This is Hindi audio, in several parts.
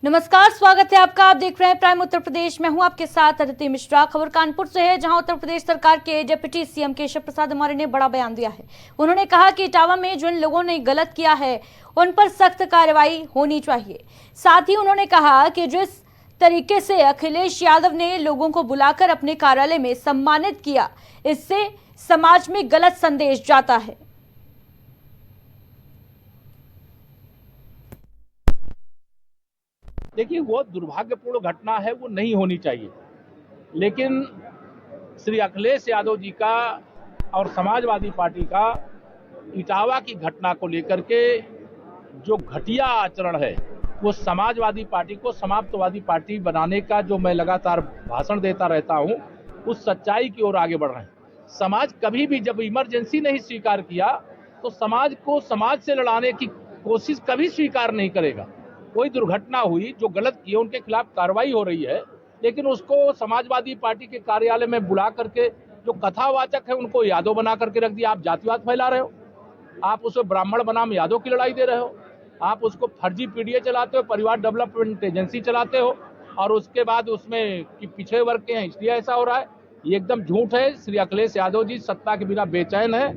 नमस्कार, स्वागत है आपका। आप देख रहे हैं प्राइम उत्तर प्रदेश। मैं हूं आपके साथ अदिति मिश्रा। खबर कानपुर से है, जहां उत्तर प्रदेश सरकार के डिप्टी सीएम केशव प्रसाद मौर्य ने बड़ा बयान दिया है। उन्होंने कहा कि इटावा में जिन लोगों ने गलत किया है उन पर सख्त कार्रवाई होनी चाहिए। साथ ही उन्होंने कहा कि जिस तरीके से अखिलेश यादव ने लोगों को बुलाकर अपने कार्यालय में सम्मानित किया, इससे समाज में गलत संदेश जाता है। देखिए, वो दुर्भाग्यपूर्ण घटना है, वो नहीं होनी चाहिए। लेकिन श्री अखिलेश यादव जी का और समाजवादी पार्टी का इटावा की घटना को लेकर के जो घटिया आचरण है, वो समाजवादी पार्टी को समाप्तवादी पार्टी बनाने का जो मैं लगातार भाषण देता रहता हूं, उस सच्चाई की ओर आगे बढ़ रहे हैं। समाज कभी भी जब इमरजेंसी नहीं स्वीकार किया तो समाज को समाज से लड़ाने की कोशिश कभी स्वीकार नहीं करेगा। कोई दुर्घटना हुई, जो गलत किए उनके खिलाफ कार्रवाई हो रही है, लेकिन उसको समाजवादी पार्टी के कार्यालय में बुला करके जो कथावाचक है उनको यादव बना करके रख दिया। आप जातिवाद फैला रहे हो, आप उसमें ब्राह्मण बनाम यादव की लड़ाई दे रहे हो, आप उसको फर्जी पीडीए चलाते हो, परिवार डेवलपमेंट एजेंसी चलाते हो, और उसके बाद उसमें कि पिछड़े वर्ग के हैं इसलिए ऐसा हो रहा है। ये एकदम झूठ है। श्री अखिलेश यादव जी सत्ता के बिना बेचैन है।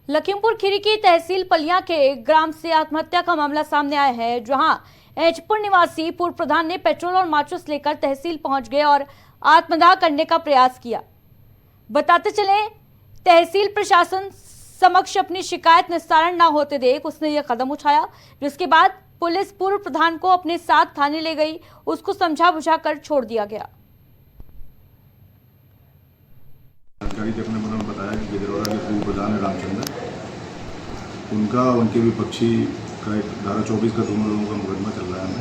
लखीमपुर खीरी की तहसील पलिया के ग्राम से आत्महत्या का मामला सामने आया है, जहां एचपुर निवासी पूर्व प्रधान ने पेट्रोल और माचिस लेकर तहसील पहुंच गए और आत्मदाह करने का प्रयास किया। बताते चले, तहसील प्रशासन समक्ष अपनी शिकायत निस्तारण न होते देख उसने यह कदम उठाया, जिसके बाद पुलिस पूर्व प्रधान को अपने साथ थाने ले गई। उसको समझा बुझाकर छोड़ दिया गया। जानकारी के अपने मन में बताया कि गिदरौरा के पूर्व प्रधान रामचंद्र, उनका उनके विपक्षी का एक धारा 24 का दोनों लोगों का मुकदमा चल रहा है।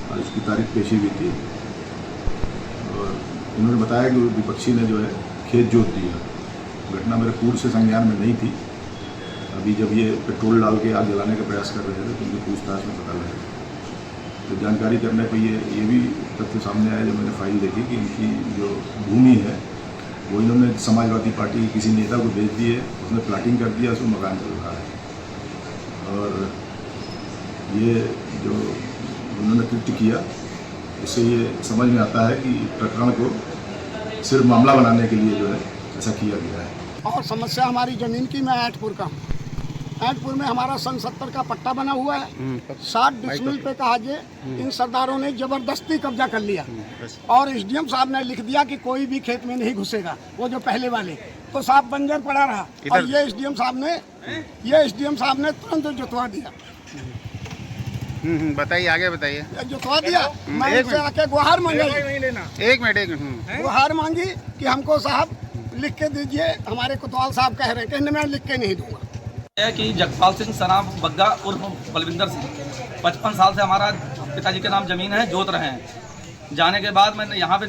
और इसकी तारीख पेशी हुई थी और उन्होंने बताया कि विपक्षी ने जो है खेत जोत दिया। घटना मेरे पूर्व से संज्ञान में नहीं थी। अभी जब ये पेट्रोल डाल के आग जलाने का प्रयास कर रहे थे तो उनकी पूछताछ में पता लगा। तो जानकारी करने पर ये भी तथ्य सामने आया जब मैंने फाइल देखी कि इनकी जो भूमि है वो इन्होंने समाजवादी पार्टी के किसी नेता को बेच दी है। उसने प्लाटिंग कर दिया, उसमें मकान चल रहा है। और ये जो उन्होंने कृत्य किया, इससे ये समझ में आता है कि प्रकरण को सिर्फ मामला बनाने के लिए जो है ऐसा किया गया है। और समस्या हमारी ज़मीन की, मैं ऐटपुर का हूँ। ऐटपुर में हमारा सन 70 का पट्टा बना हुआ है। 60 डिसमिल पे कहा जे इन सरदारों ने जबरदस्ती कब्जा कर लिया और एसडीएम साहब ने लिख दिया कि कोई भी खेत में नहीं घुसेगा, वो जो पहले वाले, तो साफ बंजर पड़ा रहा। और ये एसडीएम साहब ने तुरंत जुतवा दिया। बताइए, आगे बताइए। जुतवा दिया। मैं इनसे आके गुहार मांगी, एक मिनट गुहार मांगी कि हमको साहब लिख के दीजिए। हमारे कोतवाल साहब कह रहे हैं कि मैं लिख के नहीं दूंगा। है कि जगपाल सिंह सनाम बग्गा उर्फ बलविंदर सिंह 55 साल से हमारा पिताजी के नाम जमीन है, जोत रहे हैं। जाने के बाद मैं यहाँ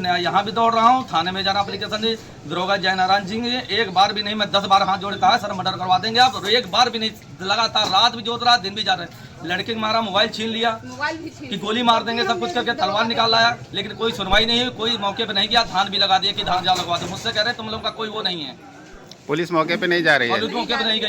भी दौड़ रहा हूँ, थाने में जाना एप्लीकेशन दी। दरोगा जयनारायण सिंह एक बार भी नहीं, मैं 10 बार हाथ जोड़ता है, सर मर्डर करवा देंगे आप। और एक बार भी नहीं, लगातार रात भी जोत रहा, दिन भी जा रहे। लड़के को मारा, मोबाइल छीन लिया कि गोली मार देंगे, सब कुछ करके तलवार निकाल लाया, लेकिन कोई सुनवाई नहीं हुई। कोई मौके पे नहीं गया, धान भी लगा दिया कि धान जाओ लगवा दो। मुझसे कह रहे तुम लोग का कोई वो नहीं है। पुलिस मौके पे नहीं जा रही है, मौके पे नहीं गई।